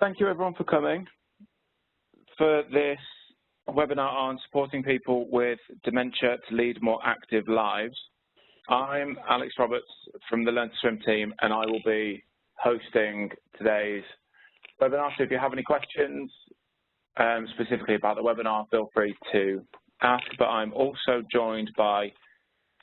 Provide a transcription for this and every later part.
Thank you everyone for coming for this webinar on supporting people with dementia to lead more active lives. I'm Alex Roberts from the Learn to Swim team, and I will be hosting today's webinar. So if you have any questions specifically about the webinar, feel free to ask. But I'm also joined by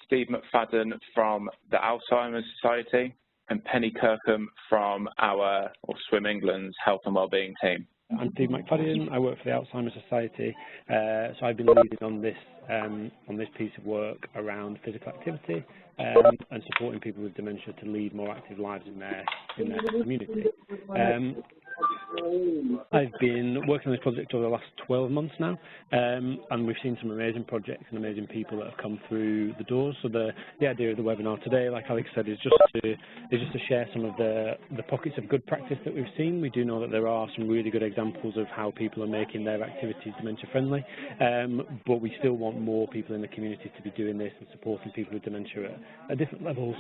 Steve McFadden from the Alzheimer's Society and Penny Kirkham from our Swim England's Health and Wellbeing team. I'm Steve McFadden. I work for the Alzheimer's Society, so I've been leading on this piece of work around physical activity and supporting people with dementia to lead more active lives in their community. I've been working on this project over the last 12 months now, and we've seen some amazing projects and amazing people that have come through the doors. So the idea of the webinar today, like Alex said, is just to share some of the pockets of good practice that we've seen. We do know that there are some really good examples of how people are making their activities dementia friendly, but we still want more people in the community to be doing this and supporting people with dementia at different levels,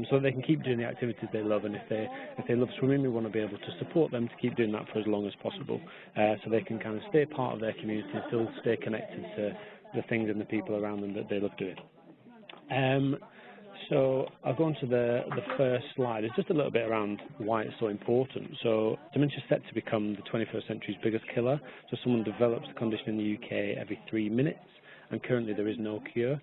so that they can keep doing the activities they love. And if they love swimming, we want to be able to support them to keep doing that for as long as possible, so they can kind of stay part of their community and still stay connected to the things and the people around them that they love doing. So I'll go on to the first slide. It's just a little bit around why it's so important. So dementia is set to become the 21st century's biggest killer. So someone develops the condition in the UK every 3 minutes, and currently there is no cure.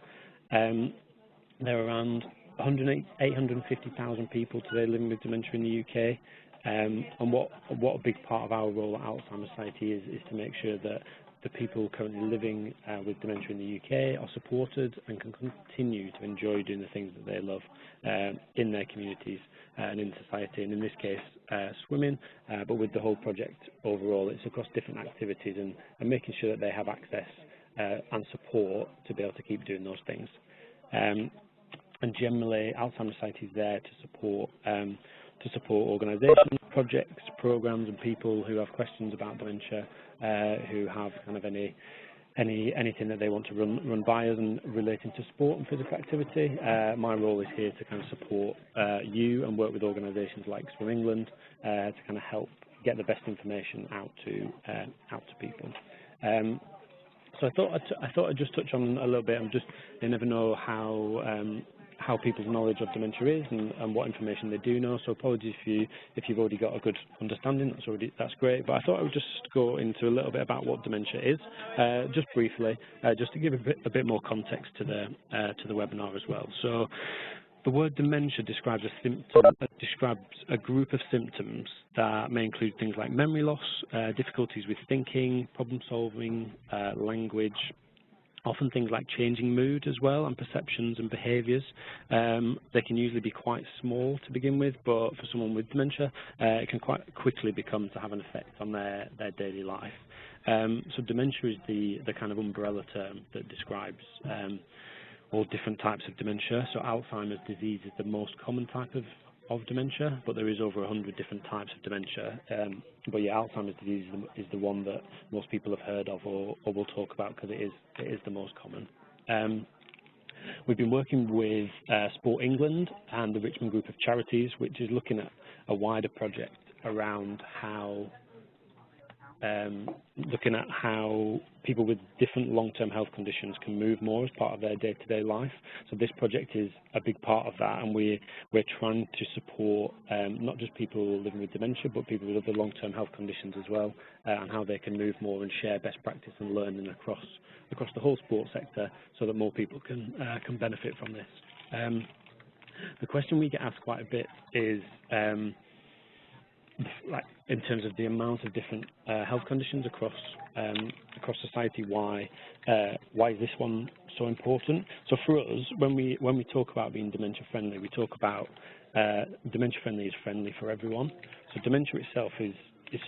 There are around 850,000 people today living with dementia in the UK. And what a big part of our role at Alzheimer's Society is to make sure that the people currently living with dementia in the UK are supported and can continue to enjoy doing the things that they love in their communities and in society, and in this case swimming, but with the whole project overall it's across different activities and making sure that they have access and support to be able to keep doing those things. And generally Alzheimer's Society is there to support organisations, projects, programmes and people who have questions about dementia, who have kind of anything that they want to run by us and relating to sport and physical activity. My role is here to kind of support you and work with organisations like Swim England to kind of help get the best information out to people. So I thought I'd just touch on a little bit. You never know how people's knowledge of dementia is and what information they do know. So apologies if you've already got a good understanding. That's great. But I thought I would just go into a little bit about what dementia is, just briefly, just to give a bit more context to the webinar as well. So the word dementia describes a group of symptoms that may include things like memory loss, difficulties with thinking, problem solving, language, often things like changing mood as well, and perceptions and behaviours. They can usually be quite small to begin with, but for someone with dementia, it can quite quickly become to have an effect on their daily life. So dementia is the kind of umbrella term that describes all different types of dementia. So Alzheimer's disease is the most common type of dementia, but there is over 100 different types of dementia. But yeah, Alzheimer's disease is the one that most people have heard of or will talk about because it is the most common. We've been working with Sport England and the Richmond Group of Charities, which is looking at a wider project around how people with different long-term health conditions can move more as part of their day-to-day life. So this project is a big part of that, and we're trying to support not just people living with dementia, but people with other long-term health conditions as well, and how they can move more and share best practice and learning across the whole sports sector, so that more people can benefit from this. The question we get asked quite a bit is, like in terms of the amount of different health conditions across society, why is this one so important? So for us, when we talk about being dementia friendly, we talk about dementia friendly is friendly for everyone. So dementia itself is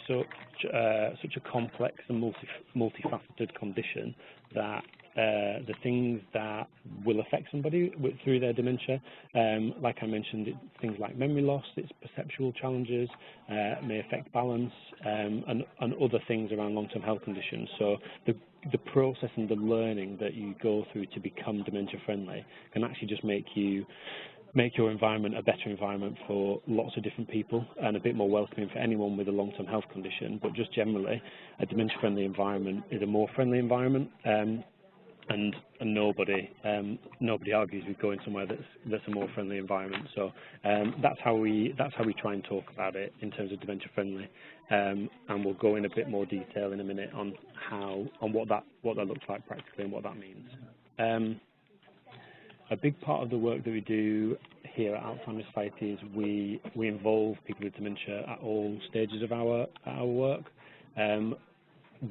such a complex and multifaceted condition that the things that will affect somebody through their dementia, like I mentioned, things like memory loss, it's perceptual challenges, may affect balance, and other things around long-term health conditions. So the process and the learning that you go through to become dementia friendly can actually just make you make your environment a better environment for lots of different people and a bit more welcoming for anyone with a long-term health condition. But just generally, a dementia-friendly environment is a more friendly environment, and nobody argues with going somewhere that's a more friendly environment. So that's how we try and talk about it in terms of dementia-friendly, and we'll go in a bit more detail in a minute on what that looks like practically and what that means. A big part of the work that we do here at Alzheimer's Society is we involve people with dementia at all stages of our work.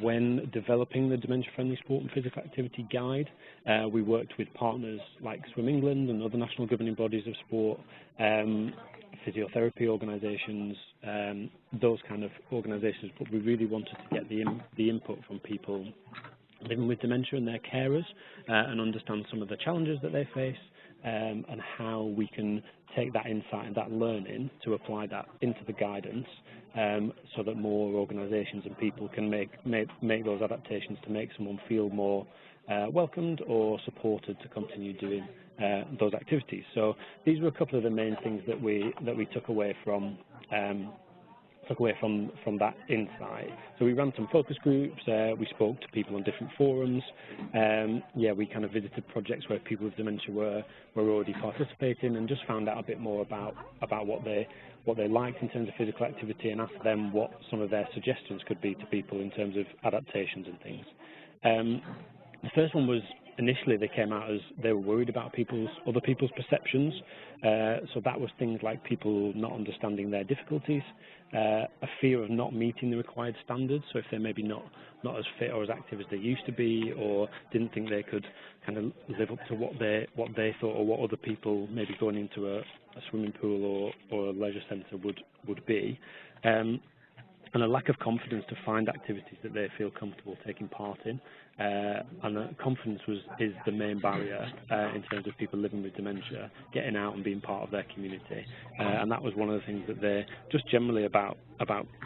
When developing the Dementia-Friendly Sport and Physical Activity Guide, we worked with partners like Swim England and other national governing bodies of sport, physiotherapy organisations, those kind of organisations, but we really wanted to get the input from people living with dementia and their carers, and understand some of the challenges that they face, and how we can take that insight and that learning to apply that into the guidance, so that more organisations and people can make those adaptations to make someone feel more welcomed or supported to continue doing those activities. So these were a couple of the main things that we took away from that insight. So we ran some focus groups, we spoke to people on different forums, we kind of visited projects where people with dementia were already participating, and just found out a bit more about what they liked in terms of physical activity, and asked them what some of their suggestions could be to people in terms of adaptations and things. The first one was, initially they came out as they were worried about other people's perceptions, so that was things like people not understanding their difficulties, a fear of not meeting the required standards, so if they're maybe not as fit or as active as they used to be, or didn't think they could kind of live up to what they thought, or what other people maybe going into a swimming pool or a leisure centre would be. And a lack of confidence to find activities that they feel comfortable taking part in. And confidence is the main barrier in terms of people living with dementia, getting out and being part of their community. And that was one of the things that they're just generally about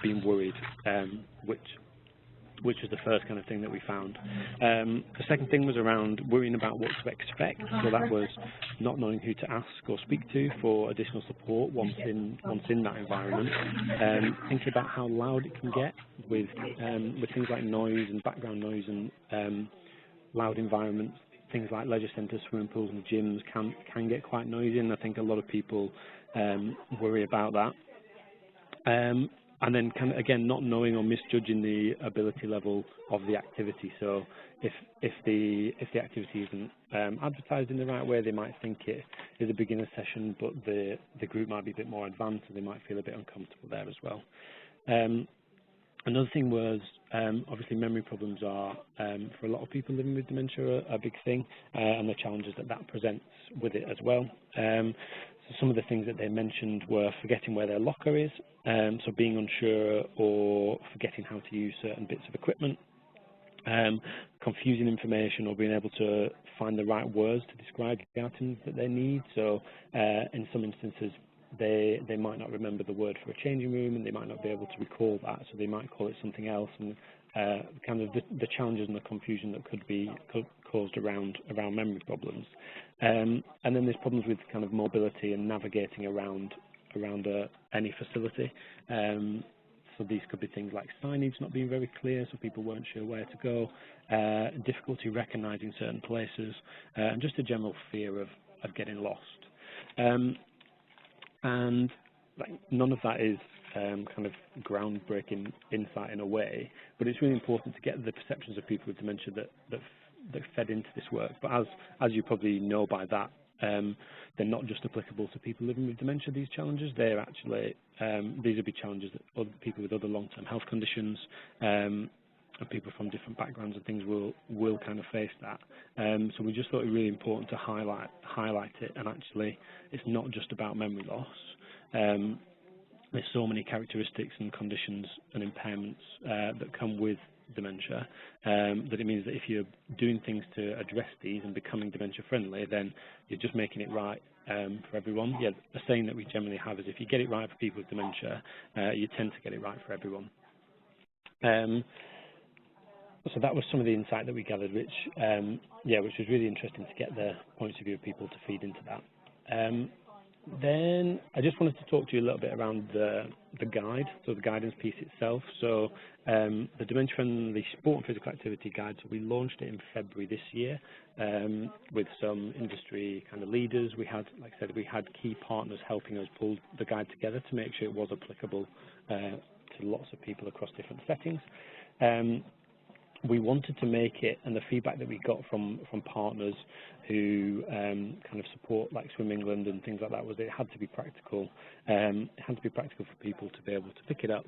being worried, which was the first kind of thing that we found. The second thing was around worrying about what to expect. So that was not knowing who to ask or speak to for additional support once in that environment. Thinking about how loud it can get with things like noise and background noise and loud environments. Things like leisure centres, swimming pools and gyms can get quite noisy, and I think a lot of people worry about that. And then kind of, again, not knowing or misjudging the ability level of the activity. So if the activity isn't advertised in the right way, they might think it is a beginner session, but the group might be a bit more advanced, and they might feel a bit uncomfortable there as well. Another thing was, obviously memory problems are, for a lot of people living with dementia, a big thing, and the challenges that presents with it as well. So some of the things that they mentioned were forgetting where their locker is, so being unsure or forgetting how to use certain bits of equipment, confusing information or being able to find the right words to describe the items that they need. So in some instances, they might not remember the word for a changing room, and they might not be able to recall that, so they might call it something else, and kind of the challenges and the confusion that could be caused around memory problems. And then there's problems with kind of mobility and navigating around any facility. So these could be things like signage not being very clear, so people weren't sure where to go, difficulty recognising certain places, and just a general fear of getting lost. And none of that is kind of groundbreaking insight in a way, but it's really important to get the perceptions of people with dementia that fed into this work. But as you probably know by that, they're not just applicable to people living with dementia, these challenges. They're actually, these would be challenges that other people with other long-term health conditions, and people from different backgrounds and things will kind of face that. So we just thought it was really important to highlight it, and actually it's not just about memory loss. There's so many characteristics and conditions and impairments that come with dementia, that it means that if you're doing things to address these and becoming dementia friendly, then you're just making it right for everyone. Yeah, the saying that we generally have is, if you get it right for people with dementia, you tend to get it right for everyone. So that was some of the insight that we gathered, which was really interesting to get the points of view of people to feed into that. Then I just wanted to talk to you a little bit around the guide, so the guidance piece itself. So the Dementia Friendly Sport and Physical Activity Guide, so we launched it in February this year with some industry kind of leaders. We had, like I said, we had key partners helping us pull the guide together to make sure it was applicable to lots of people across different settings. We wanted to make it, and the feedback that we got from partners who kind of support like Swim England and things like that was it had to be practical. It had to be practical for people to be able to pick it up,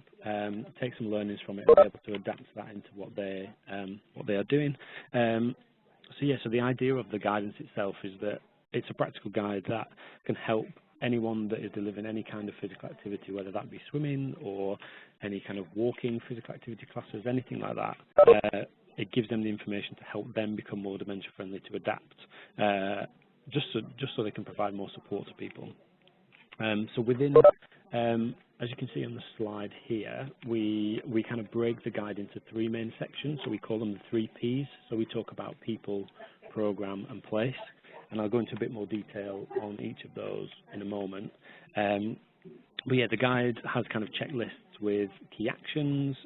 take some learnings from it, and be able to adapt that into what they are doing. So the idea of the guidance itself is that it's a practical guide that can help anyone that is delivering any kind of physical activity, whether that be swimming or any kind of walking physical activity classes, anything like that. It gives them the information to help them become more dementia friendly, to adapt, just so they can provide more support to people. So within, as you can see on the slide here, we kind of break the guide into three main sections. So we call them the 3 Ps. So we talk about people, program, and place. And I'll go into a bit more detail on each of those in a moment. But yeah, the guide has kind of checklists with key actions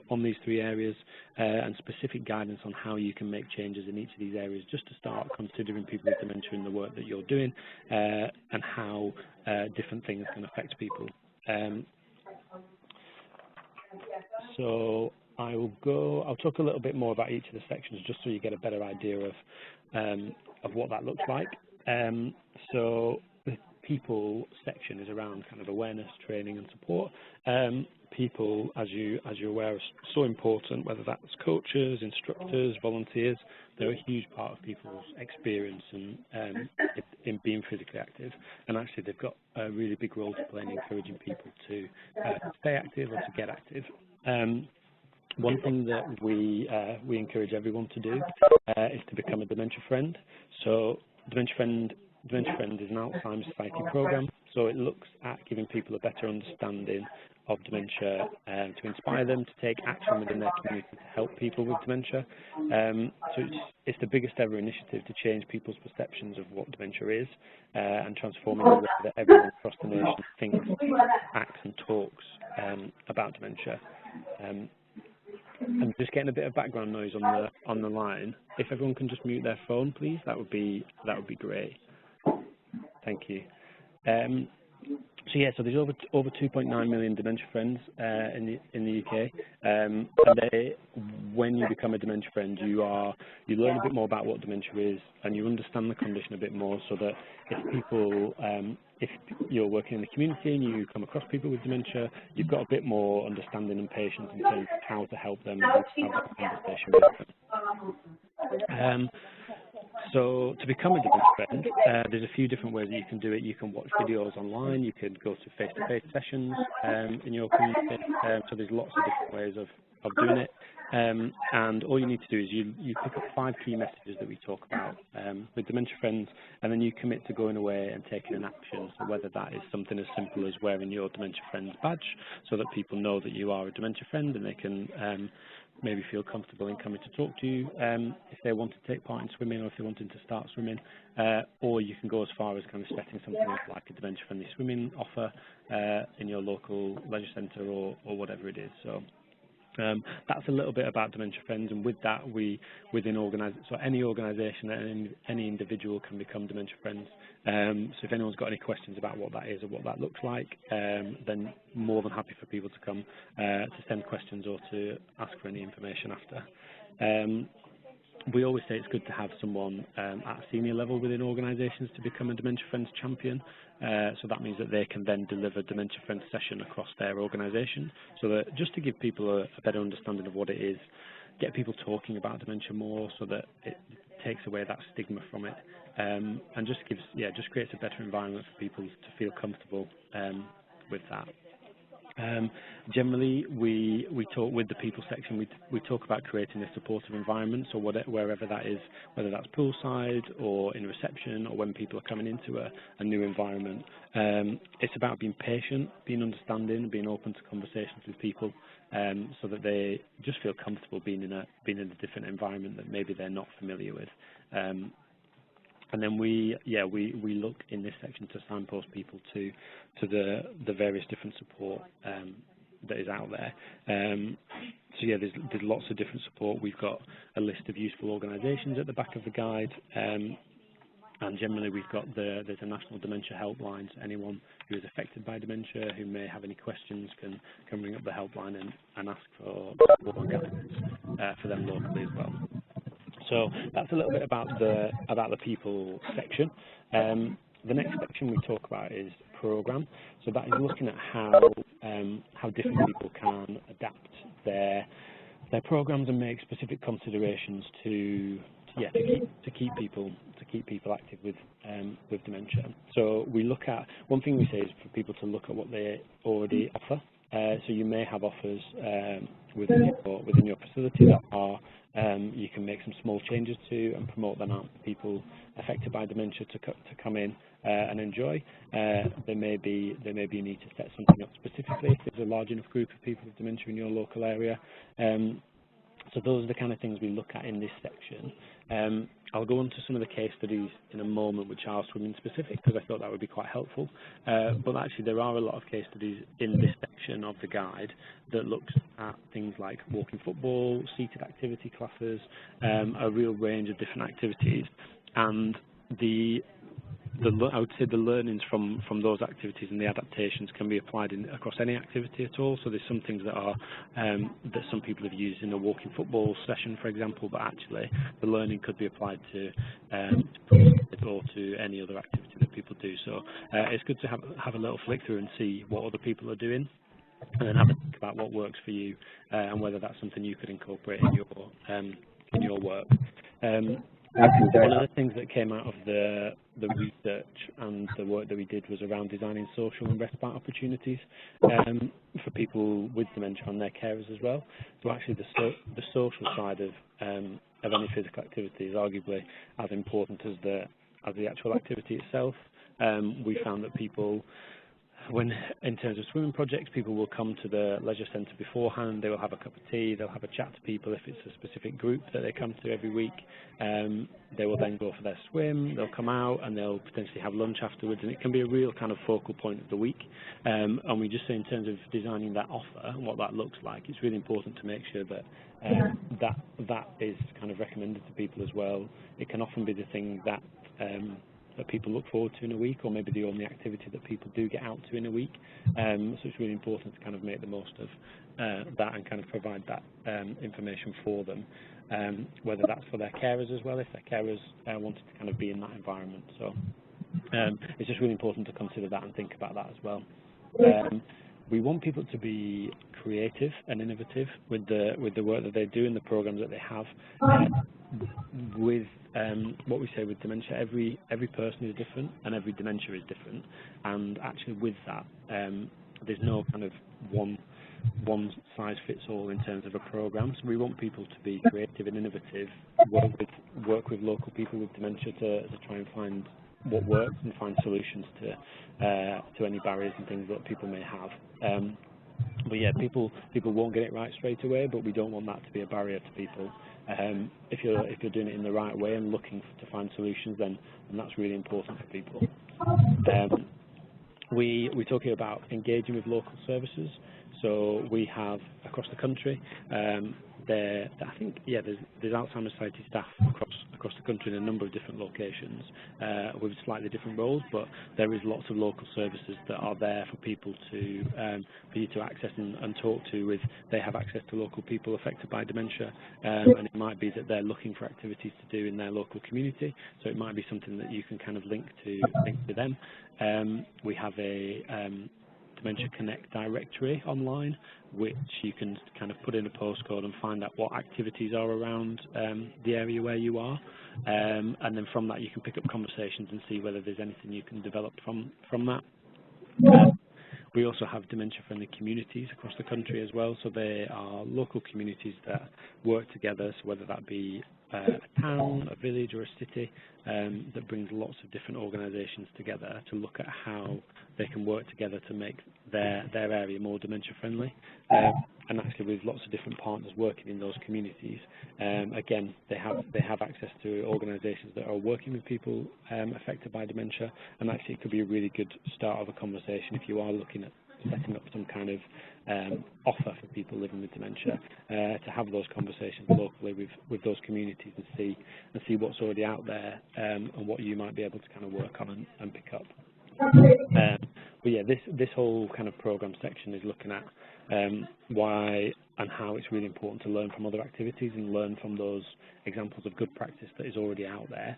on these 3 areas and specific guidance on how you can make changes in each of these areas just to start considering people with dementia in the work that you're doing and how different things can affect people. So I'll talk a little bit more about each of the sections just so you get a better idea of what that looks like. So the people section is around kind of awareness, training and support. People, as you're aware, are so important, whether that's coaches, instructors, volunteers. They're a huge part of people's experience in being physically active. And actually they've got a really big role to play in encouraging people to stay active or to get active. One thing that we encourage everyone to do is to become a dementia friend. So Dementia Friend is an Alzheimer's Society program, so it looks at giving people a better understanding of dementia to inspire them to take action within their community to help people with dementia. So it's the biggest ever initiative to change people's perceptions of what dementia is and transforming the way that everyone across the nation thinks, acts and talks about dementia. I'm just getting a bit of background noise on the line. If everyone can just mute their phone, please, that would be great. Thank you. So there's over 2.9 million dementia friends in the UK, and when you become a dementia friend, you learn a bit more about what dementia is, and you understand the condition a bit more, so that if you're working in the community and you come across people with dementia, you've got a bit more understanding and patience in terms of how to help them and how to have that conversation with them. So to become a dementia friend, there's a few different ways that you can do it. You can watch videos online, you can go to face-to-face sessions in your community, so there's lots of different ways of doing it. And all you need to do is you pick up 5 key messages that we talk about with dementia friends, and then you commit to going away and taking an action. So whether that is something as simple as wearing your dementia friend's badge so that people know that you are a dementia friend and they can maybe feel comfortable in coming to talk to you if they want to take part in swimming or if they're wanting to start swimming, or you can go as far as kind of setting something up like a dementia friendly swimming offer in your local leisure centre or whatever it is. So that's a little bit about Dementia Friends, and with that, so any organisation and any individual can become Dementia Friends. So if anyone's got any questions about what that is or what that looks like, then more than happy for people to come to send questions or to ask for any information after. We always say it's good to have someone at a senior level within organisations to become a Dementia Friends champion. So that means that they can then deliver Dementia Friends session across their organisation. So that just to give people a better understanding of what it is, get people talking about dementia more, so that it takes away that stigma from it, and just creates a better environment for people to feel comfortable with that. Generally, we talk with the people section. We talk about creating a supportive environment. So wherever that is, whether that's poolside or in reception or when people are coming into a new environment, it's about being patient, being understanding, being open to conversations with people, so that they just feel comfortable being in a different environment that maybe they're not familiar with. And then we look in this section to signpost people to the various different support that is out there. So yeah, there's lots of different support. We've got a list of useful organisations at the back of the guide, and generally we've got there's a national dementia helpline. So anyone who is affected by dementia who may have any questions can ring up the helpline and ask for support and guidance for them locally as well. So that's a little bit about the people section. The next section we talk about is program. So that is looking at how different people can adapt their programs and make specific considerations to keep people active with dementia. So we look at, one thing we say is for people to look at what they already offer. So you may have offers within your facility that are you can make some small changes to and promote them out to people affected by dementia to come in and enjoy. There may be a need to set something up specifically if there's a large enough group of people with dementia in your local area. So those are the kind of things we look at in this section. I'll go on to some of the case studies in a moment which are swimming specific because I thought that would be quite helpful. But actually there are a lot of case studies in this section of the guide that looks at things like walking football, seated activity classes, a real range of different activities. And I would say the learnings from those activities and the adaptations can be applied across any activity at all. So there's some things that are that some people have used in a walking football session, for example, but actually the learning could be applied to or to any other activity that people do. So it's good to have a little flick through and see what other people are doing, and then have a think about what works for you and whether that's something you could incorporate in your work. One of the things that came out of the research and the work that we did was around designing social and respite opportunities for people with dementia and their carers as well. So actually the social side of any physical activity is arguably as important as the actual activity itself. We found that people, in terms of swimming projects, people will come to the leisure centre beforehand, they will have a cup of tea, they'll have a chat to people if it's a specific group that they come to every week. They will then go for their swim, they'll come out and they'll potentially have lunch afterwards, and it can be a real kind of focal point of the week. And we just say in terms of designing that offer and what that looks like, it's really important to make sure that that is kind of recommended to people as well. It can often be the thing that people look forward to in a week, or maybe the only activity that people do get out to in a week. So it's really important to kind of make the most of that and kind of provide that information for them, whether that's for their carers as well, if their carers wanted to kind of be in that environment. So it's just really important to consider that and think about that as well. We want people to be creative and innovative with the work that they do and the programs that they have. With what we say with dementia, every person is different and every dementia is different, and actually with that there's no kind of one size fits all in terms of a program. So we want people to be creative and innovative, work with local people with dementia to try and find what works and find solutions to any barriers and things that people may have. But yeah, people won't get it right straight away, but we don't want that to be a barrier to people. If you're doing it in the right way and looking to find solutions, then that's really important for people. We talk here about engaging with local services. So we have across the country, there's Alzheimer's Society staff across the country in a number of different locations with slightly different roles, but there is lots of local services that are there for people for you to access and talk to. They have access to local people affected by dementia, and it might be that they're looking for activities to do in their local community. So it might be something that you can kind of link to them. We have a Dementia Connect directory online, which you can kind of put in a postcode and find out what activities are around the area where you are, and then from that you can pick up conversations and see whether there's anything you can develop from that. We also have dementia-friendly communities across the country as well, so they are local communities that work together, so whether that be a town, a village or a city that brings lots of different organisations together to look at how they can work together to make their area more dementia friendly. And actually with lots of different partners working in those communities, again, they have access to organisations that are working with people affected by dementia, and actually it could be a really good start of a conversation if you are looking at setting up some kind of offer for people living with dementia, to have those conversations locally with those communities and see what's already out there, and what you might be able to kind of work on and pick up. But yeah, this whole kind of program section is looking at why and how it's really important to learn from other activities and learn from those examples of good practice that is already out there.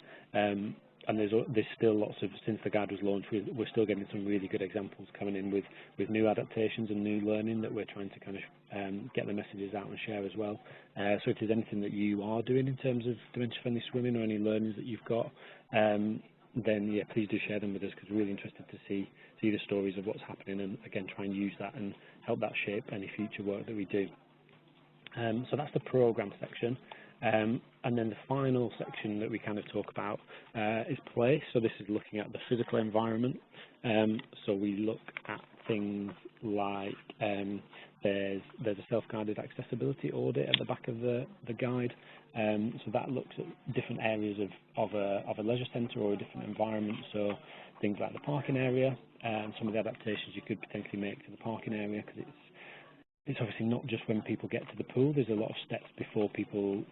And there's still lots of, since the guide was launched, we're still getting some really good examples coming in with new adaptations and new learning that we're trying to kind of get the messages out and share as well. So if there's anything that you are doing in terms of dementia-friendly swimming or any learnings that you've got, then yeah, please do share them with us, because we're really interested to see the stories of what's happening, and again try and use that and help that shape any future work that we do. So that's the program section. And then the final section that we kind of talk about is play. So this is looking at the physical environment. So we look at things like there's a self-guided accessibility audit at the back of the guide. So that looks at different areas of a leisure centre or a different environment. So things like the parking area, some of the adaptations you could potentially make to the parking area, because it's obviously not just when people get to the pool. There's a lot of steps before people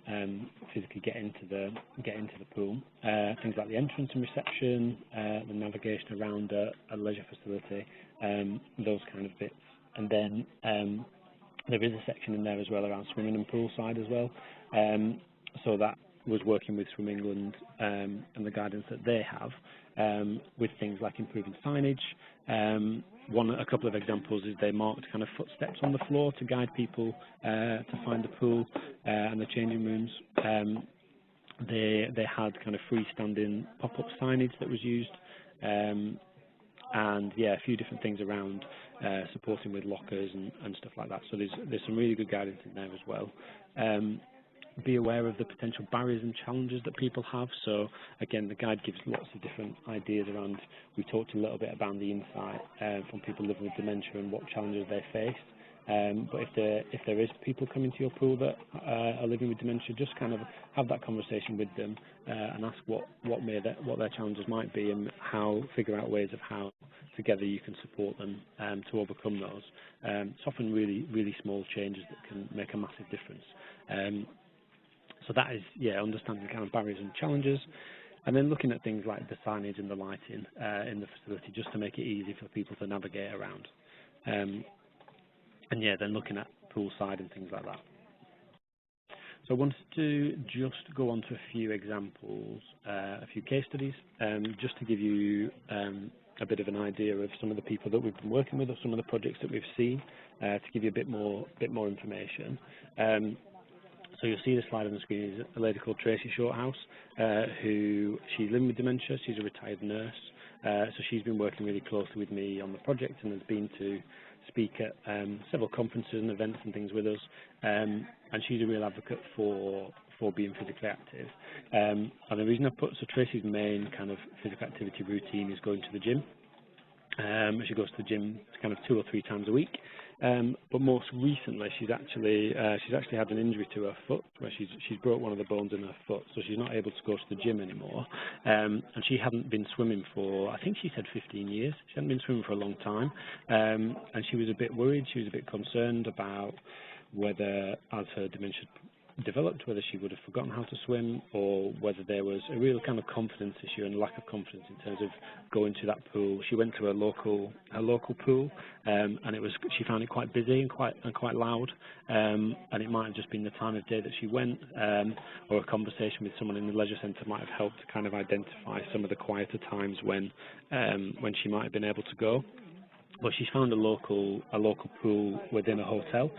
physically get into the pool. Things like the entrance and reception, the navigation around a leisure facility, those kind of bits. And then there is a section in there as well around swimming and poolside as well. So that was working with Swim England and the guidance that they have with things like improving signage. A couple of examples is they marked kind of footsteps on the floor to guide people to find the pool and the changing rooms. They had kind of freestanding pop-up signage that was used, and yeah, a few different things around supporting with lockers and stuff like that. So there's some really good guidance in there as well. Be aware of the potential barriers and challenges that people have. So again, the guide gives lots of different ideas around. We talked a little bit about the insight from people living with dementia and what challenges they face. But if there is people coming to your pool that are living with dementia, just kind of have that conversation with them and ask what their challenges might be, and figure out ways of how together you can support them to overcome those. It's often really, really small changes that can make a massive difference. So that is, understanding kind of barriers and challenges, and then looking at things like the signage and the lighting in the facility, just to make it easy for people to navigate around. And then looking at poolside and things like that. So I wanted to just go on to a few examples, a few case studies, just to give you a bit of an idea of some of the people that we've been working with or some of the projects that we've seen, to give you a bit more information. So you'll see the slide on the screen is a lady called Tracy Shorthouse, who she's living with dementia. She's a retired nurse, so she's been working really closely with me on the project and has been to speak at several conferences and events and things with us. And she's a real advocate for being physically active. And the reason I put, so Tracy's main kind of physical activity routine is going to the gym. She goes to the gym kind of 2 or 3 times a week. But most recently, she's actually had an injury to her foot, where she's broke one of the bones in her foot, so she's not able to go to the gym anymore. And she hadn't been swimming for, I think she said 15 years. She hadn't been swimming for a long time, and she was a bit worried. She was a bit concerned about whether, as her dementia developed, whether she would have forgotten how to swim, or whether there was a real kind of confidence issue and lack of confidence in terms of going to that pool. She went to a local pool, and she found it quite busy and quite loud, and it might have just been the time of day that she went, or a conversation with someone in the leisure centre might have helped to kind of identify some of the quieter times when she might have been able to go. But she found a local pool within a hotel.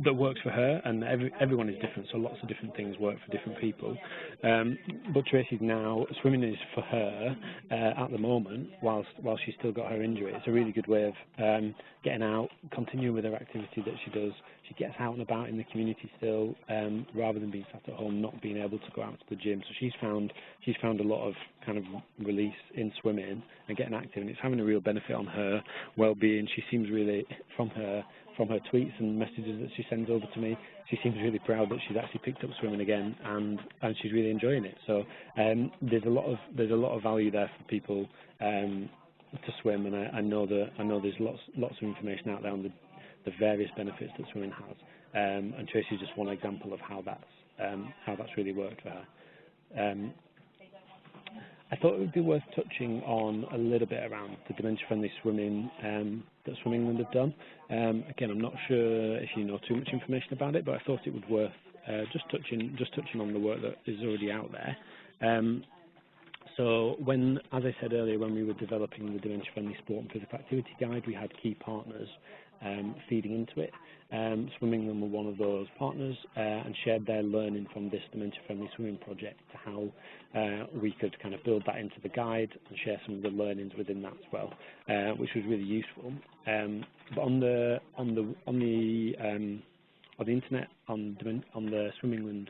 that works for her, and everyone is different, so lots of different things work for different people. But Tracy's now, swimming is for her at the moment, while she's still got her injury. It's a really good way of getting out, continuing with her activity that she does. She gets out and about in the community still, rather than being sat at home, not being able to go out to the gym. So she's found a lot of kind of release in swimming and getting active, and it's having a real benefit on her well-being. She seems really, from her tweets and messages that she sends over to me, she seems really proud that she's actually picked up swimming again, and she's really enjoying it. So there's a lot of value there for people to swim, and I know there's lots of information out there on the various benefits that swimming has, and Tracy's just one example of how that's really worked for her. I thought it would be worth touching on a little bit around the dementia-friendly swimming that Swim England have done. Again, I'm not sure if you know too much information about it, but I thought it would worth just touching on the work that is already out there. So as I said earlier, when we were developing the dementia-friendly sport and physical activity guide, we had key partners feeding into it. Swim England were one of those partners and shared their learning from this dementia-friendly swimming project to how we could kind of build that into the guide and share some of the learnings within that as well, which was really useful. But on the internet, on the Swim England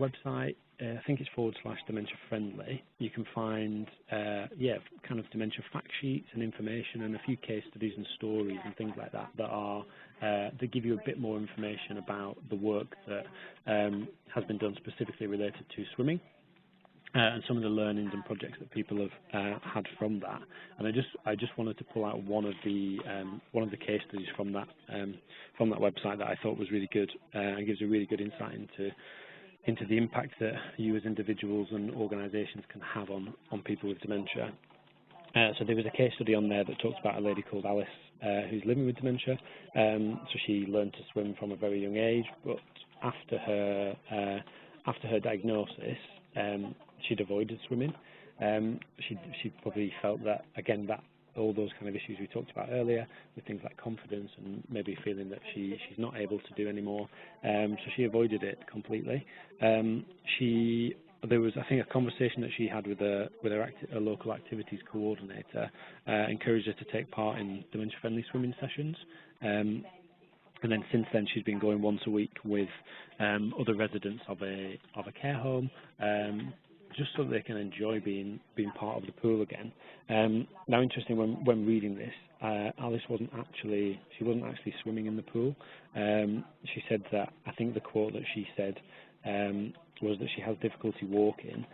website, I think it's /dementia friendly. You can find, kind of dementia fact sheets and information and a few case studies and stories and things like that that give you a bit more information about the work that has been done specifically related to swimming. And some of the learnings and projects that people have had from that, and I just wanted to pull out one of the case studies from that website that I thought was really good and gives a really good insight into the impact that you as individuals and organisations can have on people with dementia. So there was a case study on there that talks about a lady called Alice who's living with dementia. So she learned to swim from a very young age, but after her diagnosis, she'd avoided swimming. She probably felt that, again, that all those kind of issues we talked about earlier, with things like confidence and maybe feeling that she's not able to do anymore. So she avoided it completely. There was, I think, a conversation that she had with a local activities coordinator, encouraged her to take part in dementia-friendly swimming sessions. And then since then, she's been going once a week with other residents of a care home, just so that they can enjoy being part of the pool again. Now, interesting, when reading this, Alice wasn't actually swimming in the pool. She said that, I think the quote that she said was that she has difficulty walking,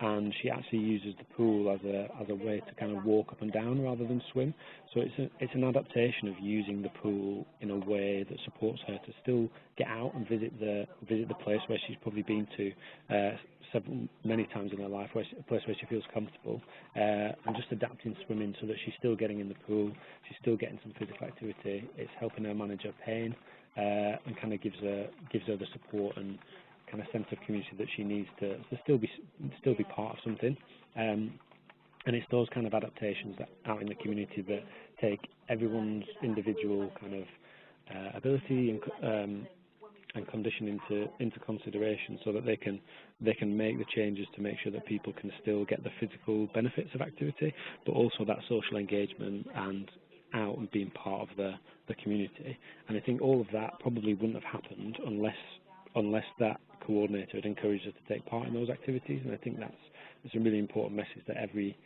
and she actually uses the pool as a way to kind of walk up and down rather than swim. So it's an adaptation of using the pool in a way that supports her to still get out and visit the place where she's probably been to many times in her life, a place where she feels comfortable, and just adapting swimming so that she's still getting in the pool, she's still getting some physical activity. It's helping her manage her pain, and kind of gives her the support and kind of sense of community that she needs to still be part of something. And it's those kind of adaptations that out in the community that take everyone's individual kind of ability and condition into consideration, so that they can make the changes to make sure that people can still get the physical benefits of activity, but also that social engagement and out and being part of the community. And I think all of that probably wouldn't have happened unless that coordinator had encouraged us to take part in those activities. And I think that's a really important message, that every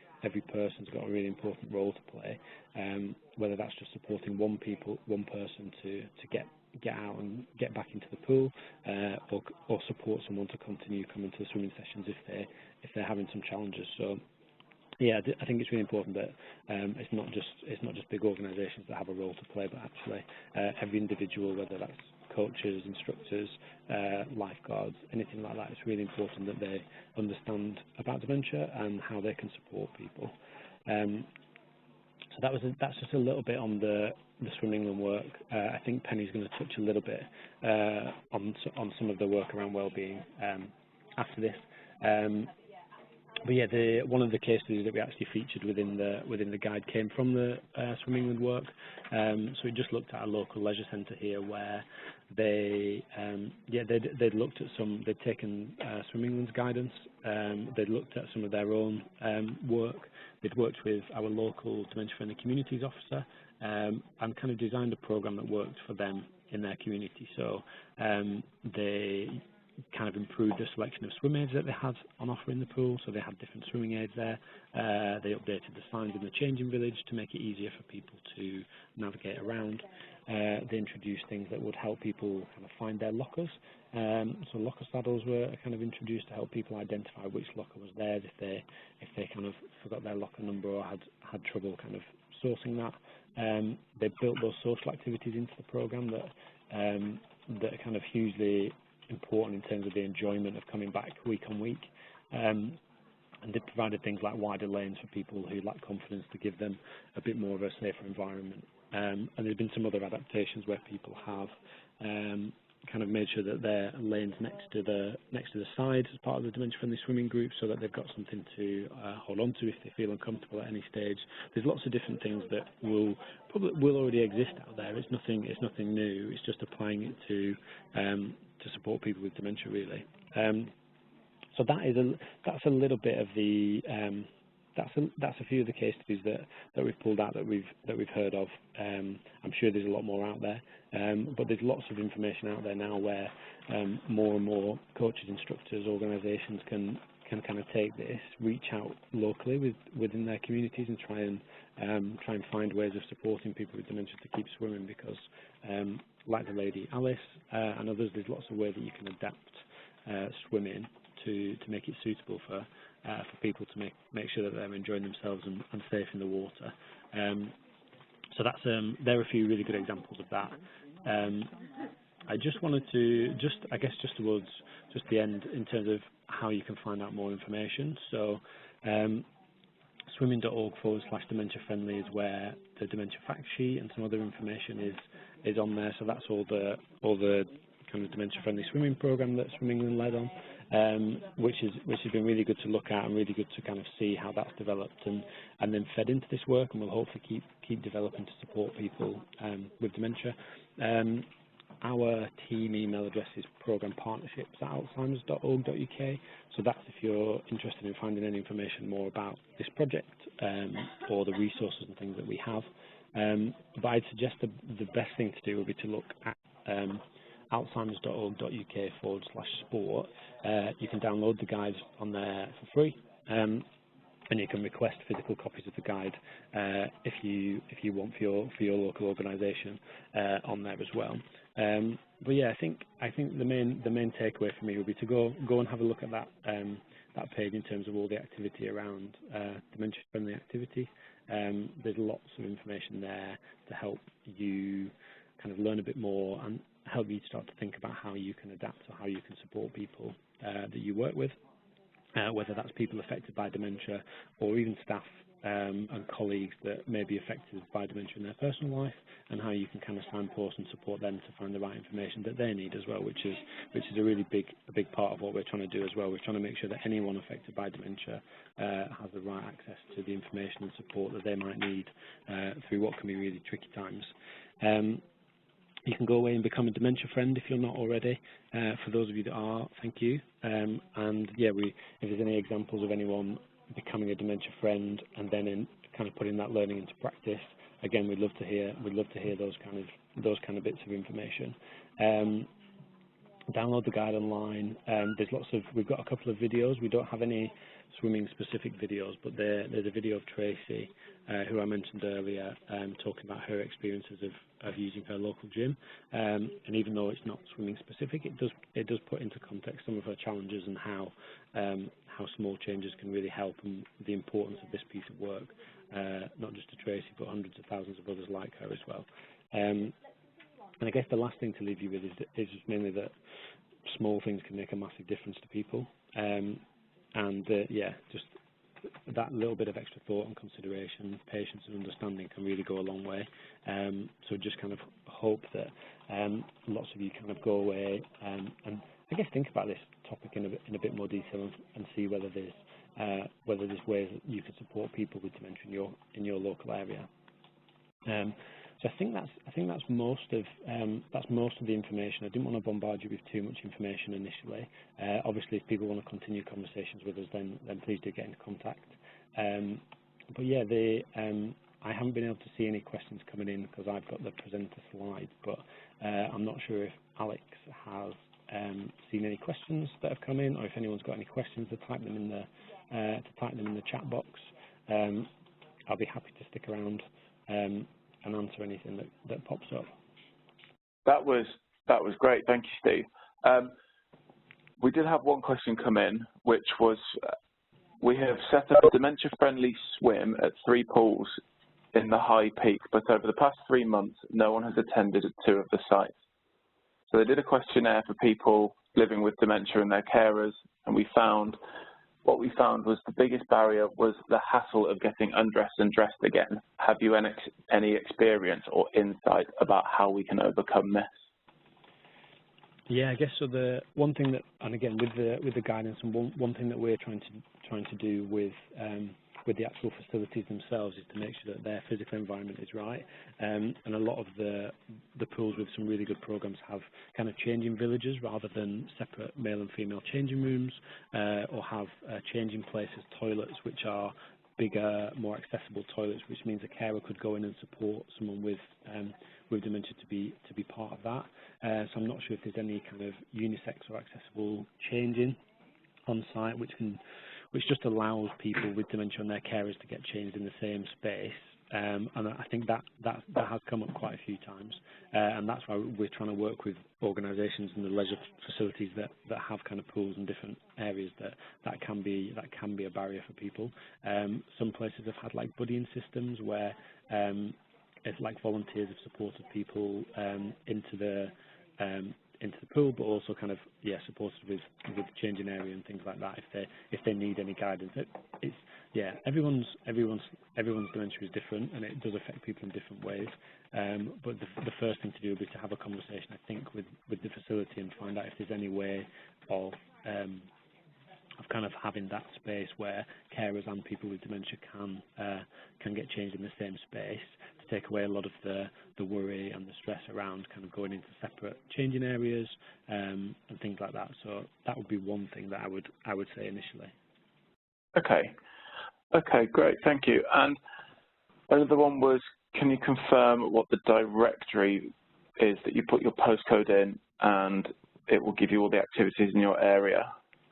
person's got a really important role to play, whether that's just supporting one person to get out and get back into the pool, or support someone to continue coming to the swimming sessions if they're having some challenges. So yeah, I think it's really important that it's not just big organisations that have a role to play, but actually every individual, whether that's coaches, instructors, lifeguards, anything like that. It's really important that they understand about dementia and how they can support people. So that's just a little bit on the Swim England work. I think Penny's going to touch a little bit on some of the work around wellbeing after this. But yeah, one of the case studies that we actually featured within the guide came from the Swim England work. So we just looked at a local leisure centre here where they'd looked at they'd taken Swim England's guidance, they'd looked at some of their own work, they'd worked with our local Dementia Friendly Communities officer, and kind of designed a programme that worked for them in their community. So they kind of improved the selection of swim aids that they had on offer in the pool, so they had different swimming aids there. They updated the signs in the changing village to make it easier for people to navigate around. They introduced things that would help people kind of find their lockers. So locker saddles were kind of introduced to help people identify which locker was theirs if they kind of forgot their locker number or had trouble kind of sourcing that. They built those social activities into the programme that are kind of hugely important in terms of the enjoyment of coming back week on week. And they provided things like wider lanes for people who lack confidence to give them a bit more of a safer environment. And there's been some other adaptations where people have kind of made sure that there are lanes next to the side as part of the Dementia Friendly Swimming group, so that they've got something to hold on to if they feel uncomfortable at any stage. There's lots of different things that will already exist out there. It's nothing new. It's just applying it to support people with dementia, really. So that's a little bit of the that's a few of the case studies that we've pulled out that we've heard of. I'm sure there's a lot more out there, but there's lots of information out there now where more and more coaches, instructors, organisations can kind of take this, reach out locally within their communities, and try and find ways of supporting people with dementia to keep swimming. Because, like the lady Alice and others, there's lots of ways that you can adapt swimming to make it suitable for people to make sure that they're enjoying themselves and safe in the water. So that's there are a few really good examples of that. I just wanted to towards the end, in terms of how you can find out more information. So swimming.org/dementia friendly is where the dementia fact sheet and some other information is on there. So that's all the kind of dementia friendly swimming program that Swim England led on, which has been really good to look at and really good to kind of see how that's developed and then fed into this work, and we'll hopefully keep developing to support people with dementia. Our team email address is programpartnerships@alzheimers.org.uk, so that's if you're interested in finding any information more about this project or the resources and things that we have. But I'd suggest the best thing to do would be to look at alzheimers.org.uk/sport. You can download the guide on there for free, and you can request physical copies of the guide if you want for your local organisation on there as well. But yeah, I think the main takeaway for me would be to go and have a look at that page in terms of all the activity around dementia friendly activity. There's lots of information there to help you kind of learn a bit more and help you start to think about how you can adapt or how you can support people that you work with, whether that's people affected by dementia or even staff and colleagues that may be affected by dementia in their personal life, and how you can kind of signpost and support them to find the right information that they need as well, which is a really big part of what we're trying to do as well. We're trying to make sure that anyone affected by dementia has the right access to the information and support that they might need through what can be really tricky times. You can go away and become a dementia friend if you're not already. For those of you that are, thank you. And yeah, if there's any examples of anyone becoming a dementia friend and then kind of putting that learning into practice, again, we'd love to hear those kind of bits of information. Download the guide online. We've got a couple of videos. We don't have any swimming specific videos, but there's a video of Tracy, who I mentioned earlier, talking about her experiences of using her local gym. And even though it's not swimming specific, it does put into context some of her challenges and how small changes can really help, and the importance of this piece of work, not just to Tracy, but hundreds of thousands of others like her as well. And I guess the last thing to leave you with is just mainly that small things can make a massive difference to people. Just that little bit of extra thought and consideration, patience and understanding can really go a long way. So just kind of hope that lots of you kind of go away and I guess think about this topic in a bit more detail and see whether there's ways that you could support people with dementia in your local area. So I think that's most of the information. I didn't want to bombard you with too much information initially. Obviously, if people want to continue conversations with us, then please do get in contact. But yeah, I haven't been able to see any questions coming in because I've got the presenter slides, but I'm not sure if Alex has seen any questions that have come in, or if anyone's got any questions to type them in the chat box. I'll be happy to stick around and answer anything that pops up. That was great. Thank you, Steve. We did have one question come in, which was, we have set up a dementia-friendly swim at 3 pools in the High Peak, but over the past 3 months, no one has attended 2 of the sites. So they did a questionnaire for people living with dementia and their carers, and what we found was the biggest barrier was the hassle of getting undressed and dressed again. Have you any experience or insight about how we can overcome this? Yeah, I guess so. The one thing that, and again with the guidance, and one thing that we're trying to do with the actual facilities themselves is to make sure that their physical environment is right. And a lot of the pools with some really good programs have kind of changing villages rather than separate male and female changing rooms, or have changing places, toilets, which are bigger, more accessible toilets, which means a carer could go in and support someone with dementia to be part of that. So I'm not sure if there's any kind of unisex or accessible changing on site, which just allows people with dementia and their carers to get changed in the same space. And I think that has come up quite a few times, and that's why we're trying to work with organisations and the leisure facilities that have kind of pools in different areas that can be a barrier for people. Some places have had like buddying systems where it's like volunteers have supported people into the pool, but also kind of supported with changing area and things like that if they need any guidance. Everyone's dementia is different, and it does affect people in different ways. But the first thing to do would be to have a conversation, I think, with the facility and find out if there's any way of kind of having that space where carers and people with dementia can get changed in the same space, to take away a lot of the worry and the stress around kind of going into separate changing areas and things like that. So that would be one thing that I would say initially. Okay, great, thank you. And another one was, can you confirm what the directory is that you put your postcode in and it will give you all the activities in your area?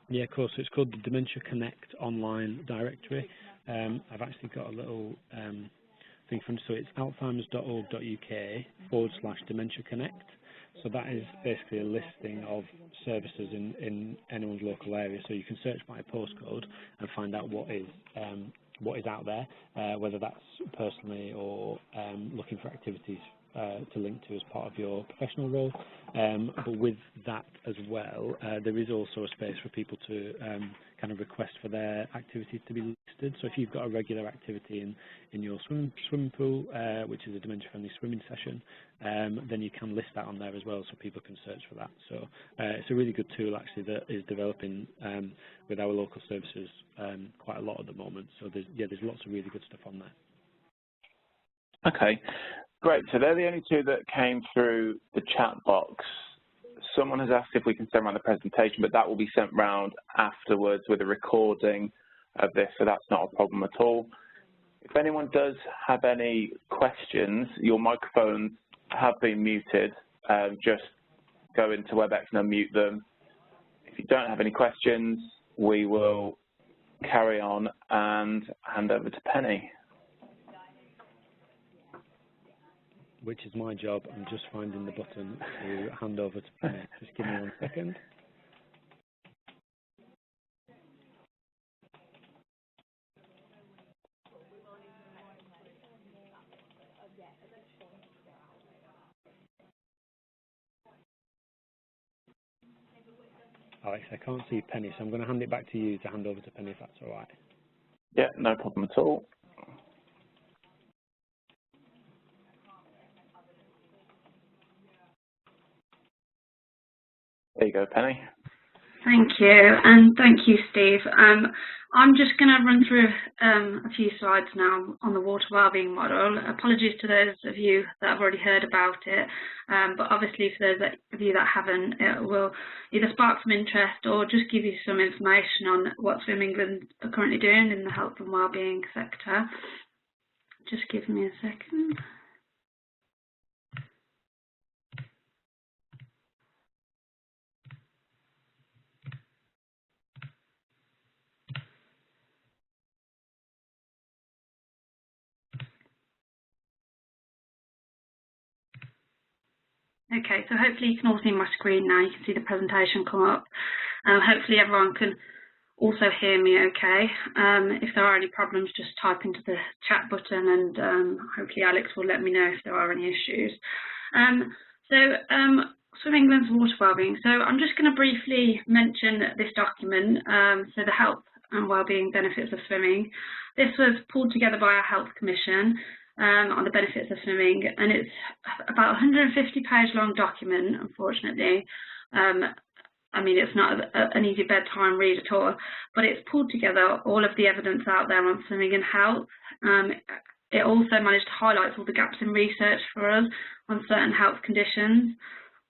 Yeah, of course. It's called the Dementia Connect online directory. I've actually got a little thing from, so it's alzheimers.org.uk/Dementia Connect. So that is basically a listing of services in anyone's local area. So you can search by a postcode and find out what is out there, whether that's personally or looking for activities to link to as part of your professional role. But with that as well, there is also a space for people to kind of request for their activities to be listed. So if you've got a regular activity in your swimming pool, which is a dementia-friendly swimming session, then you can list that on there as well, so people can search for that. So it's a really good tool actually that is developing with our local services quite a lot at the moment. So there's lots of really good stuff on there. Okay. Great, so they're the only 2 that came through the chat box. Someone has asked if we can send around the presentation, but that will be sent round afterwards with a recording of this, so that's not a problem at all. If anyone does have any questions, your microphones have been muted. Just go into WebEx and unmute them. If you don't have any questions, we will carry on and hand over to Penny. Which is my job. I'm just finding the button to hand over to Penny. Just give me 1 second. Alex, I can't see Penny, so I'm going to hand it back to you to hand over to Penny if that's all right. Yeah, no problem at all. There you go, Penny. Thank you, and thank you, Steve. I'm just going to run through a few slides now on the water wellbeing model. Apologies to those of you that have already heard about it, but obviously for those of you that haven't, it will either spark some interest or just give you some information on what Swim England are currently doing in the health and wellbeing sector. Just give me a second. Okay, so hopefully you can all see my screen now. You can see the presentation come up. Hopefully everyone can also hear me okay. If there are any problems, just type into the chat button, and hopefully Alex will let me know if there are any issues. Swim England's water wellbeing. So I'm just going to briefly mention this document, so the health and wellbeing benefits of swimming. This was pulled together by our Health Commission on the benefits of swimming, and it's about a 150-page long document, unfortunately. I mean, it's not an easy bedtime read at all, but it's pulled together all of the evidence out there on swimming and health. It also managed to highlight all the gaps in research for us on certain health conditions.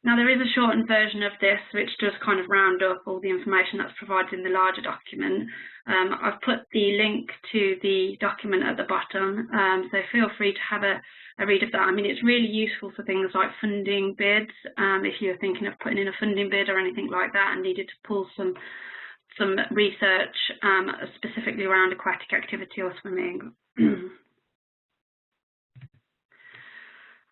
Now, there is a shortened version of this, which does kind of round up all the information that's provided in the larger document. I've put the link to the document at the bottom, so feel free to have a read of that. I mean, it's really useful for things like funding bids, if you're thinking of putting in a funding bid or anything like that and needed to pull some research specifically around aquatic activity or swimming.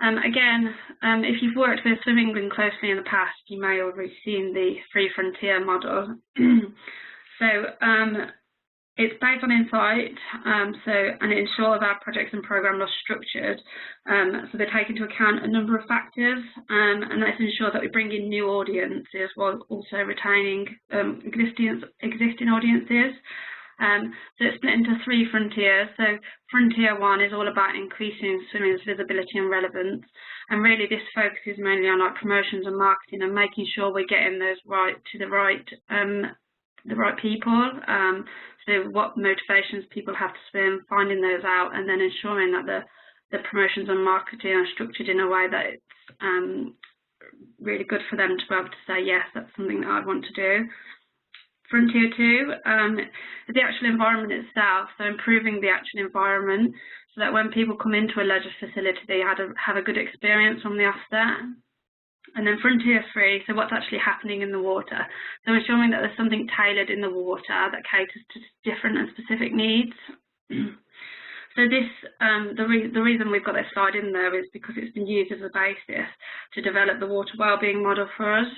Again, if you've worked with Swim England closely in the past, you may have already seen the Free Frontier model. It's based on insight, and it ensures our projects and programmes are structured. So they take into account a number of factors, and this ensures that we bring in new audiences while also retaining existing audiences. So it's split into 3 frontiers. So Frontier 1 is all about increasing swimming's visibility and relevance, and really this focuses mainly on like promotions and marketing and making sure we're getting those the right people. So what motivations people have to swim, finding those out, and then ensuring that the promotions and marketing are structured in a way that it's really good for them to be able to say, yes, that's something that I want to do. Frontier 2 is the actual environment itself, so improving the actual environment so that when people come into a leisure facility, they have a good experience from the offset. And then Frontier 3, so what's actually happening in the water. So ensuring that there's something tailored in the water that caters to different and specific needs. So this, the reason we've got this slide in there is because it's been used as a basis to develop the water wellbeing model for us.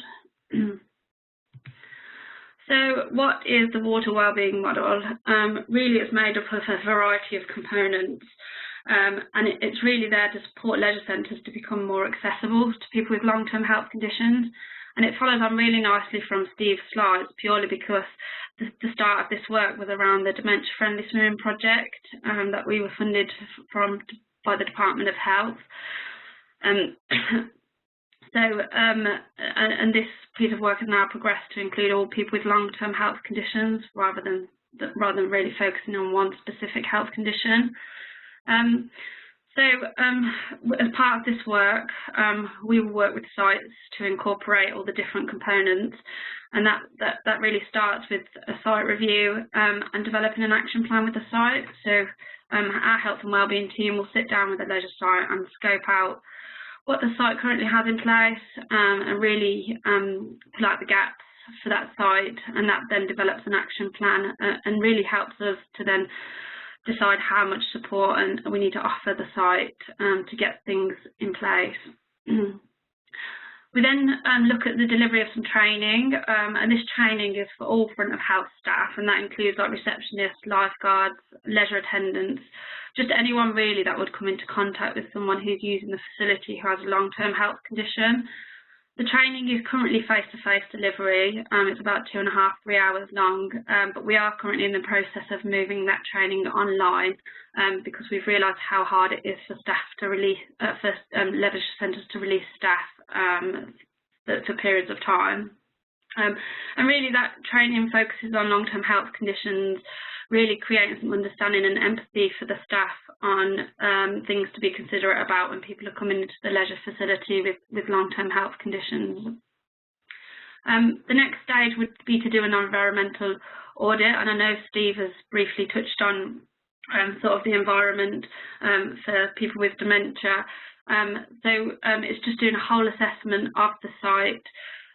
So what is the water wellbeing model? Really it's made up of a variety of components, and it's really there to support leisure centres to become more accessible to people with long-term health conditions. And it follows on really nicely from Steve's slides, purely because the start of this work was around the Dementia Friendly Swimming project that we were funded by the Department of Health. And this piece of work has now progressed to include all people with long-term health conditions rather than really focusing on one specific health condition. As part of this work, we will work with sites to incorporate all the different components, and that really starts with a site review and developing an action plan with the site. So our health and wellbeing team will sit down with the leisure site and scope out what the site currently has in place and really pull out the gaps for that site, and that then develops an action plan and really helps us to then decide how much support and we need to offer the site to get things in place. We then look at the delivery of some training, and this training is for all front of house staff, and that includes like receptionists, lifeguards, leisure attendants, just anyone really that would come into contact with someone who's using the facility who has a long-term health condition. The training is currently face-to-face delivery. It's about 2.5 to 3 hours long, but we are currently in the process of moving that training online because we've realised how hard it is for staff to release, leisure centres to release staff for periods of time. And really that training focuses on long-term health conditions, really creating some understanding and empathy for the staff on things to be considerate about when people are coming into the leisure facility with long-term health conditions. The next stage would be to do an environmental audit, and I know Steve has briefly touched on sort of the environment for people with dementia. It's just doing a whole assessment of the site,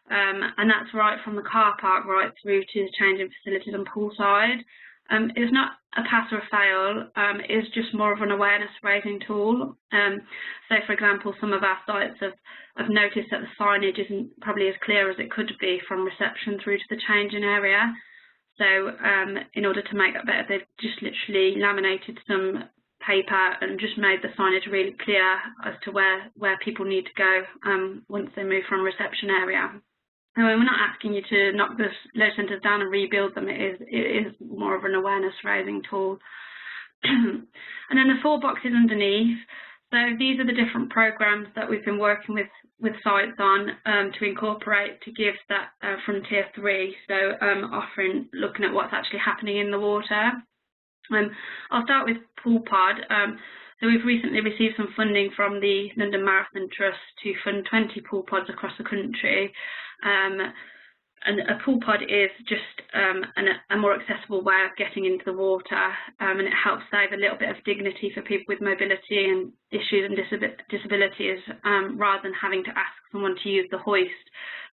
and that's right from the car park right through to the changing facilities and poolside. It's not a pass or a fail, it's just more of an awareness raising tool. So for example, some of our sites have noticed that the signage isn't probably as clear as it could be from reception through to the changing area. So in order to make that better, they've just literally laminated some paper and just made the signage really clear as to where people need to go once they move from reception area. And we're not asking you to knock the leisure centres down and rebuild them. It is more of an awareness raising tool. And then the 4 boxes underneath. So these are the different programs that we've been working with sites on to incorporate to give that frontier 3. So looking at what's actually happening in the water. I'll start with Pool Pod. So we've recently received some funding from the London Marathon Trust to fund 20 pool pods across the country. And a pool pod is just a more accessible way of getting into the water, and it helps save a little bit of dignity for people with mobility and issues and disabilities, rather than having to ask someone to use the hoist.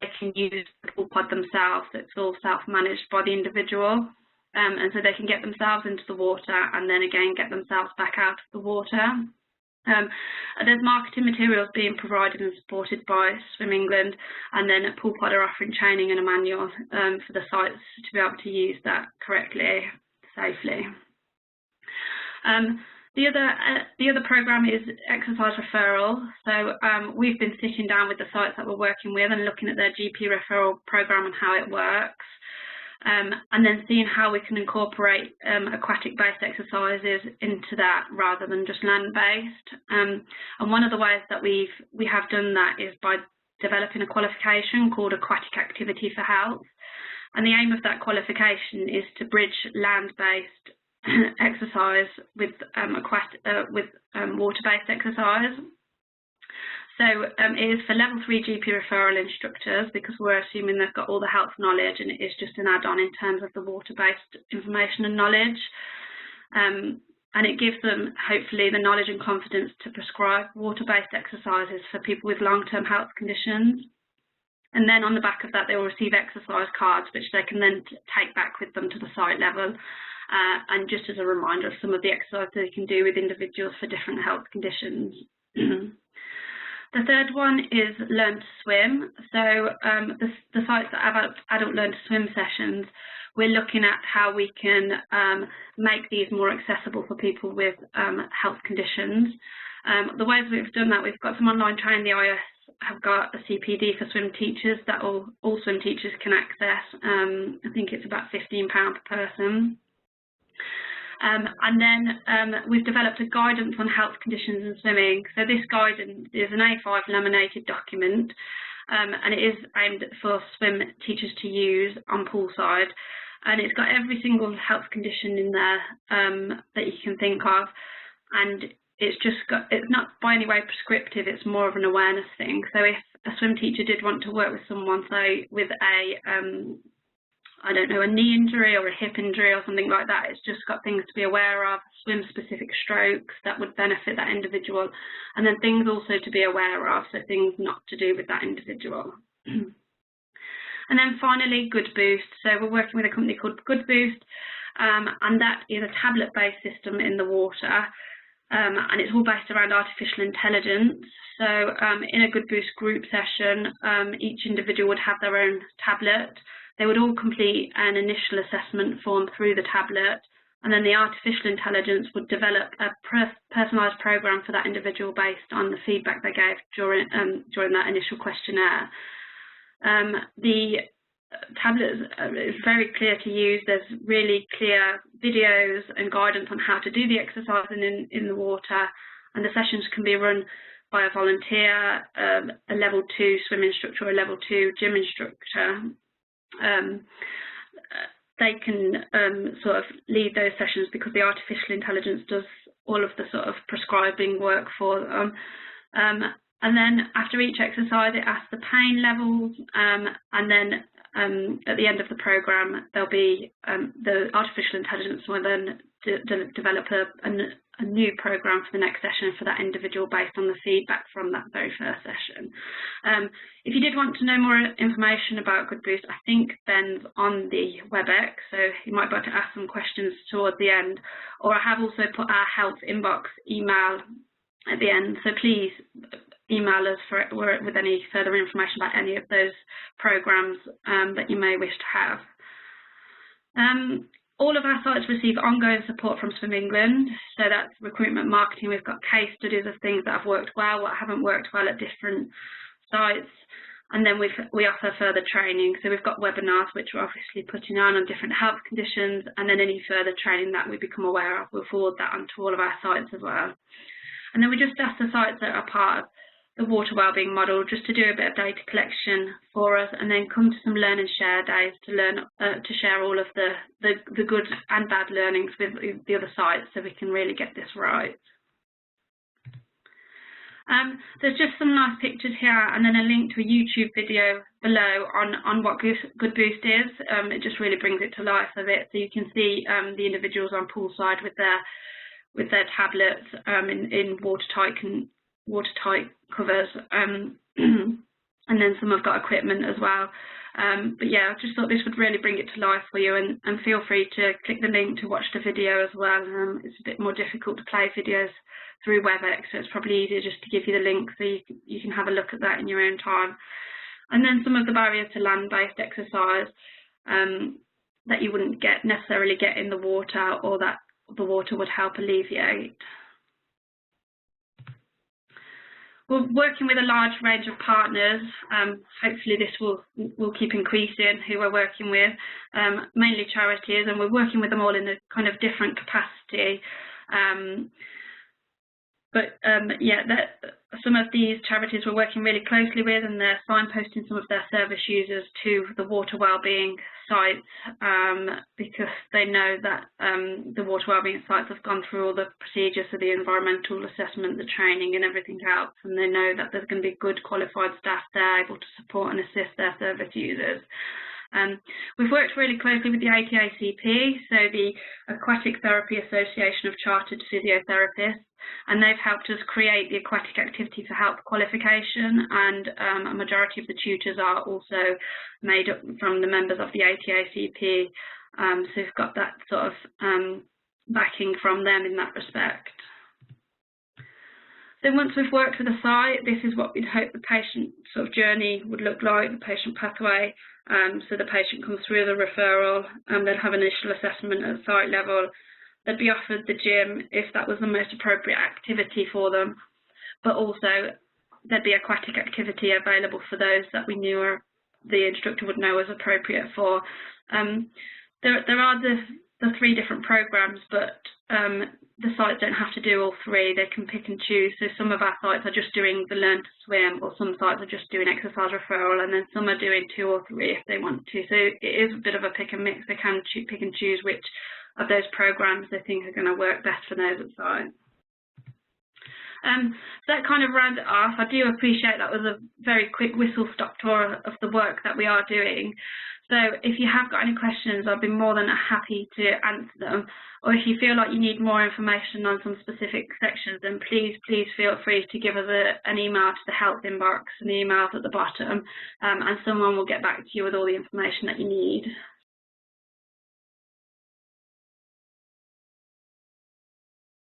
They can use the pool pod themselves. It's all self-managed by the individual. And so they can get themselves into the water and then again get themselves back out of the water. There's marketing materials being provided and supported by Swim England, and then at Pool Pod are offering training and a manual for the sites to be able to use that correctly, safely. The other programme is exercise referral. So we've been sitting down with the sites that we're working with and looking at their GP referral programme and how it works. And then seeing how we can incorporate aquatic-based exercises into that rather than just land-based. And one of the ways that we have done that is by developing a qualification called Aquatic Activity for Health. And the aim of that qualification is to bridge land-based exercise with water-based exercise. So it is for level 3 GP referral instructors, because we're assuming they've got all the health knowledge, and it is just an add-on in terms of the water-based information and knowledge. And it gives them, hopefully, the knowledge and confidence to prescribe water-based exercises for people with long-term health conditions. And then on the back of that, they will receive exercise cards, which they can then take back with them to the site level. And just as a reminder of some of the exercises they can do with individuals for different health conditions. The third one is Learn to Swim. So the sites that have adult Learn to Swim sessions, we're looking at how we can make these more accessible for people with health conditions. The ways we've done that, we've got some online training. The IS have got a CPD for swim teachers that all swim teachers can access. I think it's about £15 per person. And then we've developed a guidance on health conditions in swimming. So this guidance is an A5 laminated document, and it is aimed for swim teachers to use on poolside. And it's got every single health condition in there that you can think of, and it's not by any way prescriptive. It's more of an awareness thing. So if a swim teacher did want to work with someone, say with a I don't know, a knee injury or a hip injury or something like that, it's just got things to be aware of, swim-specific strokes that would benefit that individual, and then things also to be aware of, so things not to do with that individual. And then finally, Good Boost. So we're working with a company called Good Boost, and that is a tablet-based system in the water, and it's all based around artificial intelligence. So in a Good Boost group session, each individual would have their own tablet. They would all complete an initial assessment form through the tablet, and then the artificial intelligence would develop a personalised programme for that individual based on the feedback they gave during that initial questionnaire. The tablet is very clear to use. There's really clear videos and guidance on how to do the exercising in the water, and the sessions can be run by a volunteer, a level 2 swim instructor or a level 2 gym instructor. they can sort of lead those sessions because the artificial intelligence does all of the sort of prescribing work for them. And then after each exercise, it asks the pain levels, and then at the end of the program, there'll be the artificial intelligence will then develop a new program for the next session for that individual based on the feedback from that very first session. If you did want to know more information about Good Boost, I think Ben's on the WebEx, so you might be able to ask some questions towards the end. Or I have also put our health inbox email at the end, so please email us with any further information about any of those programs that you may wish to have. All of our sites receive ongoing support from Swim England, so that's recruitment marketing. We've got case studies of things that have worked well, what haven't worked well at different sites, and then we offer further training. So we've got webinars which we're obviously putting on different health conditions, and then any further training that we become aware of, we'll forward that onto all of our sites as well. And then we just ask the sites that are part of the water wellbeing model just to do a bit of data collection for us, and then come to some learn and share days to learn to share all of the good and bad learnings with the other sites, so we can really get this right. There's just some nice pictures here, and then a link to a YouTube video below on what Good Boost is. It just really brings it to life a bit, so you can see the individuals on poolside with their tablets in watertight covers, and then some have got equipment as well. But yeah, I just thought this would really bring it to life for you, and feel free to click the link to watch the video as well. It's a bit more difficult to play videos through WebEx, so it's probably easier just to give you the link so you can have a look at that in your own time. And then some of the barriers to land-based exercise that you wouldn't necessarily get in the water, or that the water would help alleviate. We're working with a large range of partners. Hopefully this will keep increasing who we're working with, mainly charities, and we're working with them all in a kind of different capacity. Yeah, some of these charities we're working really closely with, and they're signposting some of their service users to the water wellbeing sites, because they know that the water wellbeing sites have gone through all the procedures for the environmental assessment, the training and everything else, and they know that there's going to be good qualified staff there able to support and assist their service users. We've worked really closely with the ATACP, so the Aquatic Therapy Association of Chartered Physiotherapists, and they've helped us create the aquatic activity for health qualification, and a majority of the tutors are also made up from the members of the ATACP, so we've got that sort of backing from them in that respect. So once we've worked with a site, this is what we'd hope the patient sort of journey would look like, the patient pathway. So the patient comes through the referral, they'll have initial assessment at site level, they'd be offered the gym if that was the most appropriate activity for them, but also there'd be aquatic activity available for those that we knew the instructor would know was appropriate for. There are the three different programs, but the sites don't have to do all three, they can pick and choose. So some of our sites are just doing the learn to swim, or some sites are just doing exercise referral, and then some are doing 2 or 3 if they want to. So it is a bit of a pick and mix. They can pick and choose which of those programs they think are going to work best for those at site. So that kind of rounds it off. I do appreciate that was a very quick whistle-stop tour of the work that we are doing. So if you have got any questions, I'd be more than happy to answer them. Or if you feel like you need more information on some specific sections, then please feel free to give us an email to the health inbox, and the email's at the bottom, and someone will get back to you with all the information that you need.